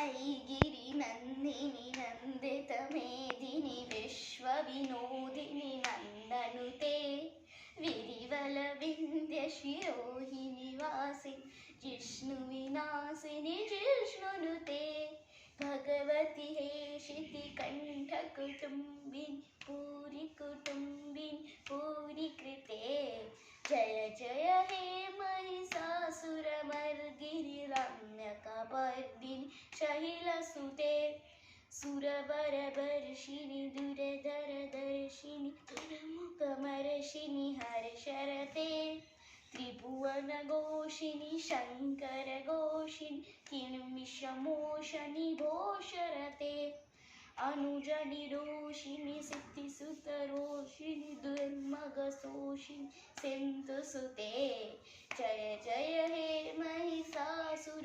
ऐगिरिनन्दिनि नन्दितमेदिनि विश्वविनोदिनि नन्दनुते विरिवलविन्द्यशिरोहिणि वासिनि जिष्णुविनाशिनि जिष्णुनुते भगवति हेशितिकण्ठकुटुम्बिनि पूरिकुटुम्बिनि पूरिकृते जय जय हे महिषासुरमर्दिनि रम्यकपर्दिनि शैलसुते सुरवरवर्षिणि दुरधरदर्शिनि दुर्मुखमर्षिणि हर्षरते त्रिभुवनघोषिणि शङ्करघोषिणि किल्बिषमोषिणि घोषरते अनुजनिरोषिणि सिद्धिसुतरोषिणि दुर्मगशोषिणि सिन्धुसुते जय जय हे महिषासुरमर्दिनि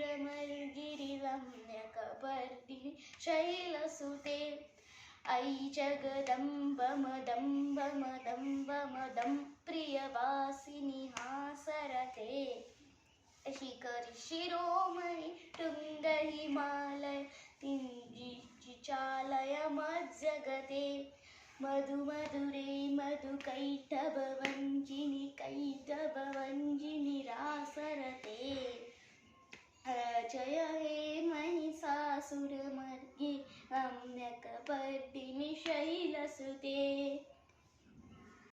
रम्यकपर्दिनि शैलसुते ऐ जगदम्ब मदम्ब मदम्ब मदं प्रियवासिनि हासरते शिखरि शिरोमणि तुङ्ग हिमालय तिञ्जिचालय मज्जगते मधुमधुरे मधुकैटभवञ्जिनि कैटभवञ्जिनि रासरते